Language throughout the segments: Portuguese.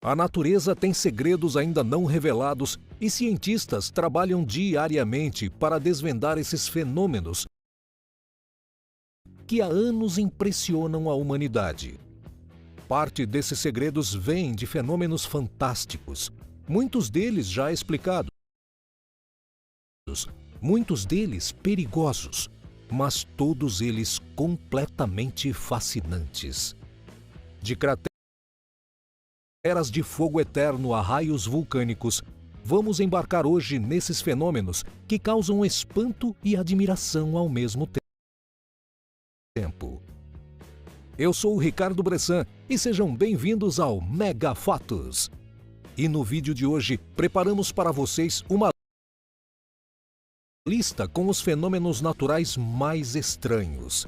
A natureza tem segredos ainda não revelados e cientistas trabalham diariamente para desvendar esses fenômenos que há anos impressionam a humanidade. Parte desses segredos vem de fenômenos fantásticos, muitos deles já explicados, muitos deles perigosos, mas todos eles completamente fascinantes. De crateras de fogo eterno a raios vulcânicos, vamos embarcar hoje nesses fenômenos que causam espanto e admiração ao mesmo tempo. Eu sou o Ricardo Bressan e sejam bem-vindos ao Mega Fatos. E no vídeo de hoje, preparamos para vocês uma lista com os fenômenos naturais mais estranhos.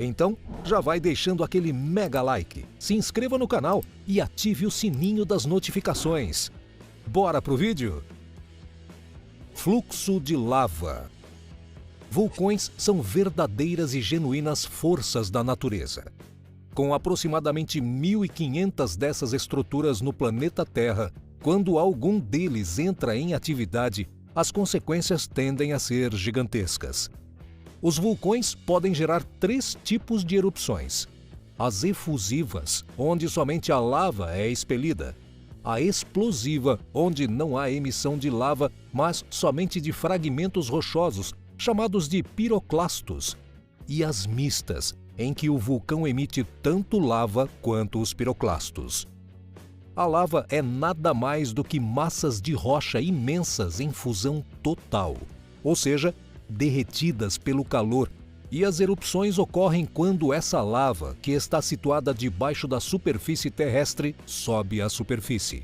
Então, já vai deixando aquele mega like, se inscreva no canal e ative o sininho das notificações. Bora pro vídeo? Fluxo de lava. Vulcões são verdadeiras e genuínas forças da natureza. Com aproximadamente 1.500 dessas estruturas no planeta Terra, quando algum deles entra em atividade, as consequências tendem a ser gigantescas. Os vulcões podem gerar 3 tipos de erupções: as efusivas, onde somente a lava é expelida; a explosiva, onde não há emissão de lava, mas somente de fragmentos rochosos, chamados de piroclastos; e as mistas, em que o vulcão emite tanto lava quanto os piroclastos. A lava é nada mais do que massas de rocha imensas em fusão total, ou seja, derretidas pelo calor, e as erupções ocorrem quando essa lava, que está situada debaixo da superfície terrestre, sobe à superfície.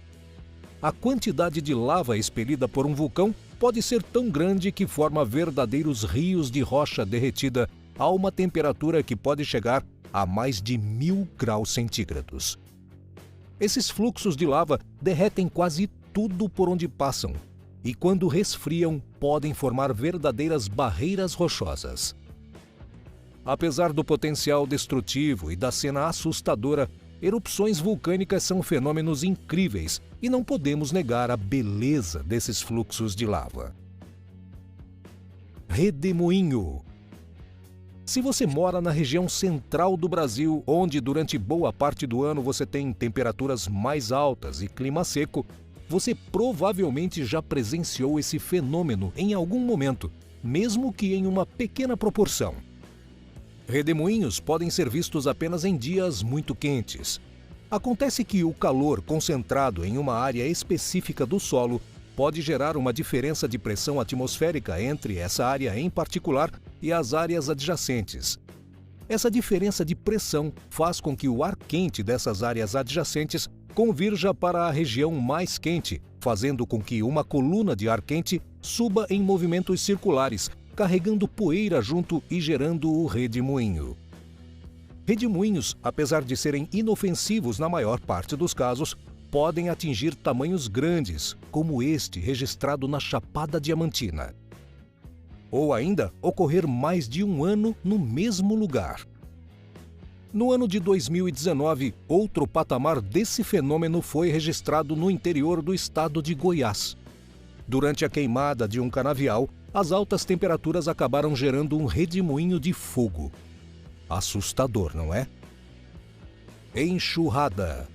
A quantidade de lava expelida por um vulcão pode ser tão grande que forma verdadeiros rios de rocha derretida a uma temperatura que pode chegar a mais de 1000 graus centígrados. Esses fluxos de lava derretem quase tudo por onde passam e, quando resfriam, podem formar verdadeiras barreiras rochosas. Apesar do potencial destrutivo e da cena assustadora, erupções vulcânicas são fenômenos incríveis e não podemos negar a beleza desses fluxos de lava. Redemoinho. Se você mora na região central do Brasil, onde durante boa parte do ano você tem temperaturas mais altas e clima seco, você provavelmente já presenciou esse fenômeno em algum momento, mesmo que em uma pequena proporção. Redemoinhos podem ser vistos apenas em dias muito quentes. Acontece que o calor concentrado em uma área específica do solo pode gerar uma diferença de pressão atmosférica entre essa área em particular e as áreas adjacentes. Essa diferença de pressão faz com que o ar quente dessas áreas adjacentes convirja para a região mais quente, fazendo com que uma coluna de ar quente suba em movimentos circulares, carregando poeira junto e gerando o redemoinho. Redemoinhos, apesar de serem inofensivos na maior parte dos casos, podem atingir tamanhos grandes, como este registrado na Chapada Diamantina. Ou ainda ocorrer mais de um ano no mesmo lugar. No ano de 2019, outro patamar desse fenômeno foi registrado no interior do estado de Goiás. Durante a queimada de um canavial, as altas temperaturas acabaram gerando um redemoinho de fogo. Assustador, não é? Enxurrada.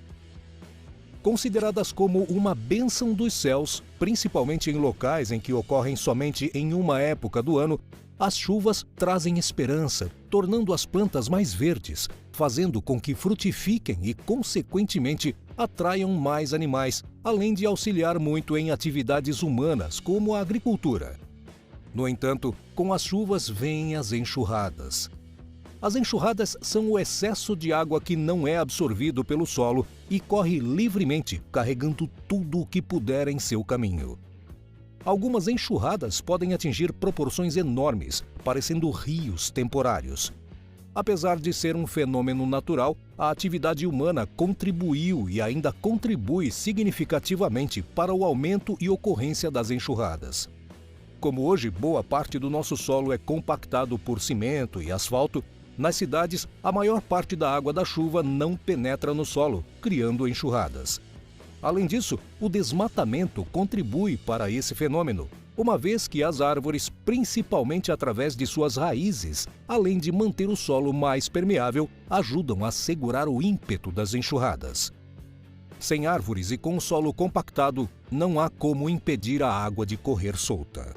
Consideradas como uma bênção dos céus, principalmente em locais em que ocorrem somente em uma época do ano, as chuvas trazem esperança, tornando as plantas mais verdes, fazendo com que frutifiquem e, consequentemente, atraiam mais animais, além de auxiliar muito em atividades humanas, como a agricultura. No entanto, com as chuvas vêm as enxurradas. As enxurradas são o excesso de água que não é absorvido pelo solo e corre livremente, carregando tudo o que puder em seu caminho. Algumas enxurradas podem atingir proporções enormes, parecendo rios temporários. Apesar de ser um fenômeno natural, a atividade humana contribuiu e ainda contribui significativamente para o aumento e ocorrência das enxurradas. Como hoje boa parte do nosso solo é compactado por cimento e asfalto, nas cidades, a maior parte da água da chuva não penetra no solo, criando enxurradas. Além disso, o desmatamento contribui para esse fenômeno, uma vez que as árvores, principalmente através de suas raízes, além de manter o solo mais permeável, ajudam a segurar o ímpeto das enxurradas. Sem árvores e com o solo compactado, não há como impedir a água de correr solta.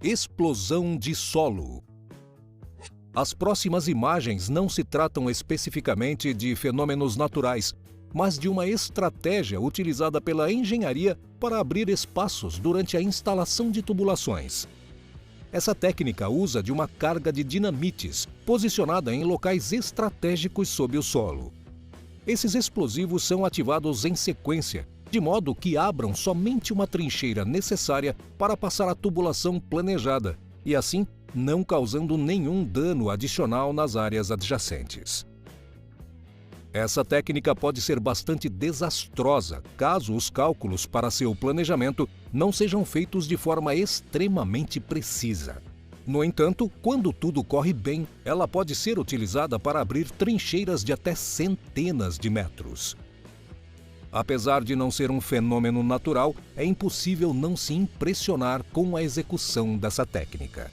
Explosão de solo. As próximas imagens não se tratam especificamente de fenômenos naturais, mas de uma estratégia utilizada pela engenharia para abrir espaços durante a instalação de tubulações. Essa técnica usa de uma carga de dinamites posicionada em locais estratégicos sob o solo. Esses explosivos são ativados em sequência, de modo que abram somente uma trincheira necessária para passar a tubulação planejada e, assim, não causando nenhum dano adicional nas áreas adjacentes. Essa técnica pode ser bastante desastrosa caso os cálculos para seu planejamento não sejam feitos de forma extremamente precisa. No entanto, quando tudo corre bem, ela pode ser utilizada para abrir trincheiras de até centenas de metros. Apesar de não ser um fenômeno natural, é impossível não se impressionar com a execução dessa técnica.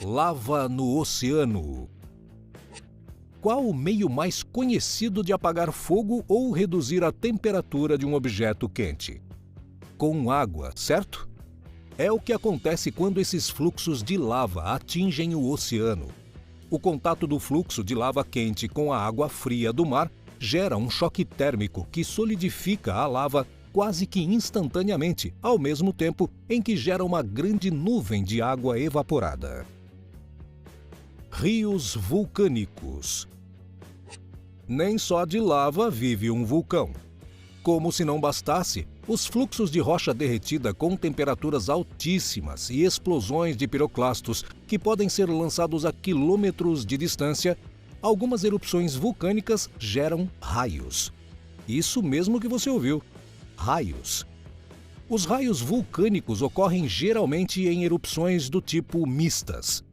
Lava no oceano. Qual o meio mais conhecido de apagar fogo ou reduzir a temperatura de um objeto quente? Com água, certo? É o que acontece quando esses fluxos de lava atingem o oceano. O contato do fluxo de lava quente com a água fria do mar gera um choque térmico que solidifica a lava quase que instantaneamente, ao mesmo tempo em que gera uma grande nuvem de água evaporada. Rios vulcânicos. Nem só de lava vive um vulcão. Como se não bastasse, os fluxos de rocha derretida com temperaturas altíssimas e explosões de piroclastos que podem ser lançados a quilômetros de distância, algumas erupções vulcânicas geram raios. Isso mesmo que você ouviu, raios. Os raios vulcânicos ocorrem geralmente em erupções do tipo mistas.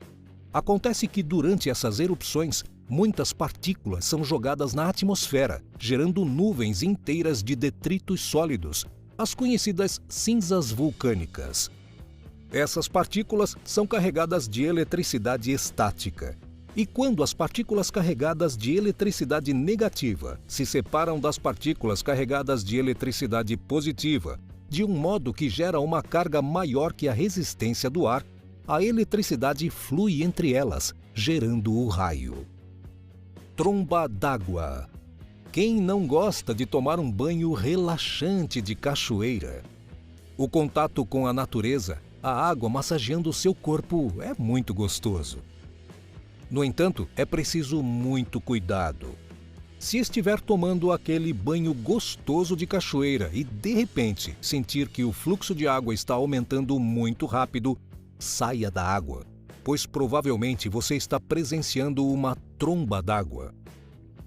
Acontece que durante essas erupções, muitas partículas são jogadas na atmosfera, gerando nuvens inteiras de detritos sólidos, as conhecidas cinzas vulcânicas. Essas partículas são carregadas de eletricidade estática. E quando as partículas carregadas de eletricidade negativa se separam das partículas carregadas de eletricidade positiva, de um modo que gera uma carga maior que a resistência do ar, a eletricidade flui entre elas, gerando o raio. Tromba d'água. Quem não gosta de tomar um banho relaxante de cachoeira? O contato com a natureza, a água massageando o seu corpo, é muito gostoso. No entanto, é preciso muito cuidado. Se estiver tomando aquele banho gostoso de cachoeira e, de repente, sentir que o fluxo de água está aumentando muito rápido, saia da água, pois provavelmente você está presenciando uma tromba d'água.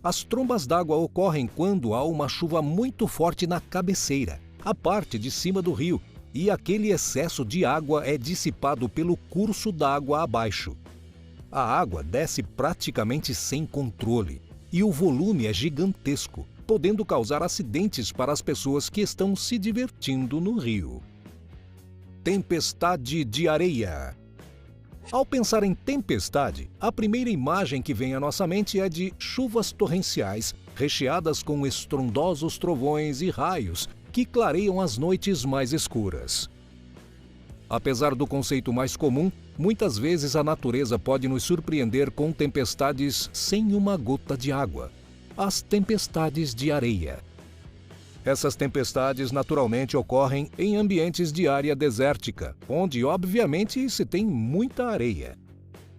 As trombas d'água ocorrem quando há uma chuva muito forte na cabeceira, a parte de cima do rio, e aquele excesso de água é dissipado pelo curso d'água abaixo. A água desce praticamente sem controle e o volume é gigantesco, podendo causar acidentes para as pessoas que estão se divertindo no rio. Tempestade de areia. Ao pensar em tempestade, a primeira imagem que vem à nossa mente é de chuvas torrenciais, recheadas com estrondosos trovões e raios que clareiam as noites mais escuras. Apesar do conceito mais comum, muitas vezes a natureza pode nos surpreender com tempestades sem uma gota de água. As tempestades de areia. Essas tempestades naturalmente ocorrem em ambientes de área desértica, onde obviamente se tem muita areia.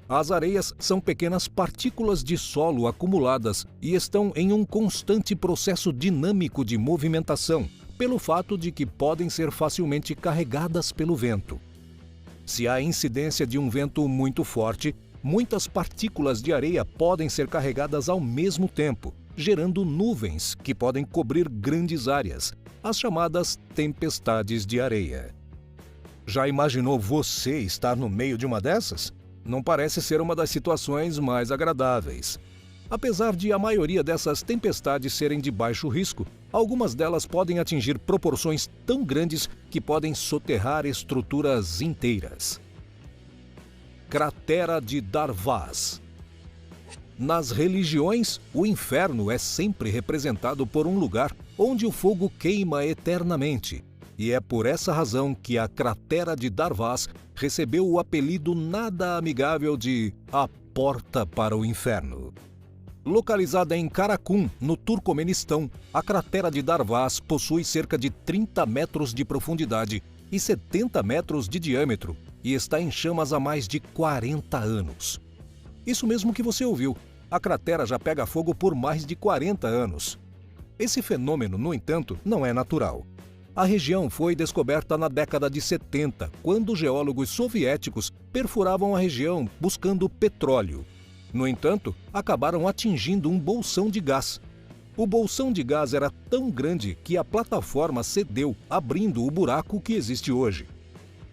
As areias são pequenas partículas de solo acumuladas e estão em um constante processo dinâmico de movimentação, pelo fato de que podem ser facilmente carregadas pelo vento. Se há incidência de um vento muito forte, muitas partículas de areia podem ser carregadas ao mesmo tempo, gerando nuvens que podem cobrir grandes áreas, as chamadas tempestades de areia. Já imaginou você estar no meio de uma dessas? Não parece ser uma das situações mais agradáveis. Apesar de a maioria dessas tempestades serem de baixo risco, algumas delas podem atingir proporções tão grandes que podem soterrar estruturas inteiras. Cratera de Darvaz. Nas religiões, o inferno é sempre representado por um lugar onde o fogo queima eternamente. E é por essa razão que a cratera de Darvaz recebeu o apelido nada amigável de a Porta para o Inferno. Localizada em Karakum, no Turcomenistão, a cratera de Darvaz possui cerca de 30 metros de profundidade e 70 metros de diâmetro e está em chamas há mais de 40 anos. Isso mesmo que você ouviu, a cratera já pega fogo por mais de 40 anos. Esse fenômeno, no entanto, não é natural. A região foi descoberta na década de 70, quando geólogos soviéticos perfuravam a região buscando petróleo. No entanto, acabaram atingindo um bolsão de gás. O bolsão de gás era tão grande que a plataforma cedeu, abrindo o buraco que existe hoje.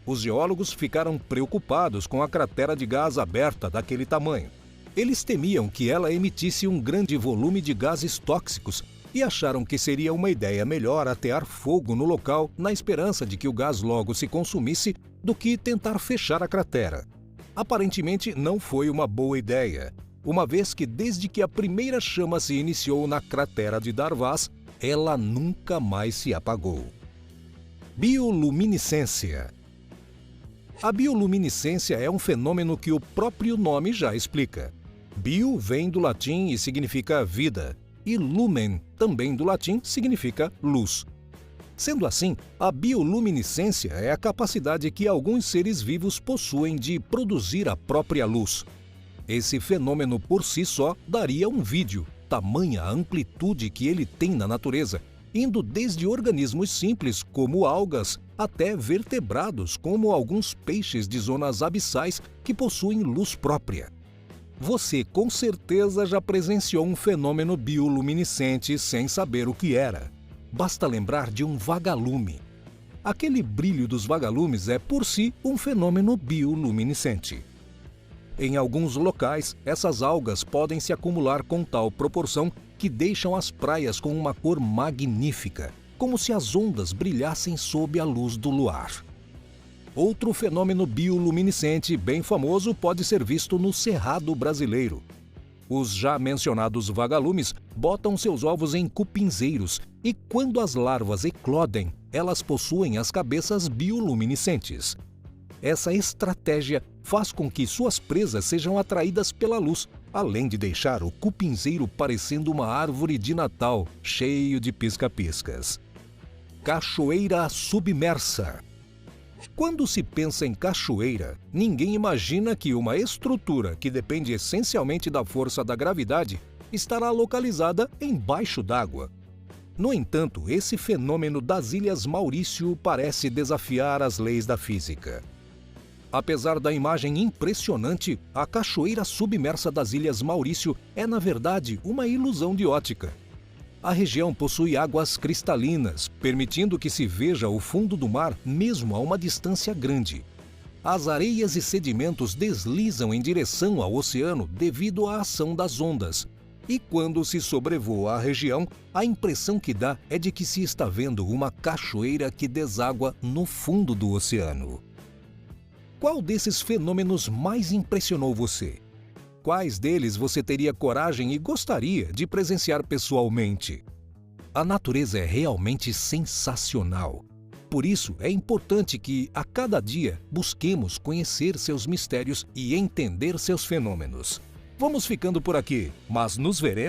Os geólogos ficaram preocupados com a cratera de gás aberta daquele tamanho. Eles temiam que ela emitisse um grande volume de gases tóxicos e acharam que seria uma ideia melhor atear fogo no local na esperança de que o gás logo se consumisse do que tentar fechar a cratera. Aparentemente não foi uma boa ideia, uma vez que desde que a primeira chama se iniciou na cratera de Darvaz, ela nunca mais se apagou. Bioluminescência. A bioluminescência é um fenômeno que o próprio nome já explica. Bio vem do latim e significa vida, e lumen, também do latim, significa luz. Sendo assim, a bioluminescência é a capacidade que alguns seres vivos possuem de produzir a própria luz. Esse fenômeno por si só daria um vídeo, tamanha a amplitude que ele tem na natureza, indo desde organismos simples, como algas, até vertebrados, como alguns peixes de zonas abissais que possuem luz própria. Você com certeza já presenciou um fenômeno bioluminescente sem saber o que era. Basta lembrar de um vagalume. Aquele brilho dos vagalumes é, por si, um fenômeno bioluminescente. Em alguns locais, essas algas podem se acumular com tal proporção que deixam as praias com uma cor magnífica, como se as ondas brilhassem sob a luz do luar. Outro fenômeno bioluminescente bem famoso pode ser visto no Cerrado brasileiro. Os já mencionados vagalumes botam seus ovos em cupinzeiros e, quando as larvas eclodem, elas possuem as cabeças bioluminescentes. Essa estratégia faz com que suas presas sejam atraídas pela luz, além de deixar o cupinzeiro parecendo uma árvore de Natal, cheio de pisca-piscas. Cachoeira submersa. Quando se pensa em cachoeira, ninguém imagina que uma estrutura que depende essencialmente da força da gravidade estará localizada embaixo d'água. No entanto, esse fenômeno das Ilhas Maurício parece desafiar as leis da física. Apesar da imagem impressionante, a cachoeira submersa das Ilhas Maurício é, na verdade, uma ilusão de ótica. A região possui águas cristalinas, permitindo que se veja o fundo do mar mesmo a uma distância grande. As areias e sedimentos deslizam em direção ao oceano devido à ação das ondas. E quando se sobrevoa a região, a impressão que dá é de que se está vendo uma cachoeira que deságua no fundo do oceano. Qual desses fenômenos mais impressionou você? Quais deles você teria coragem e gostaria de presenciar pessoalmente? A natureza é realmente sensacional. Por isso, é importante que, a cada dia, busquemos conhecer seus mistérios e entender seus fenômenos. Vamos ficando por aqui, mas nos veremos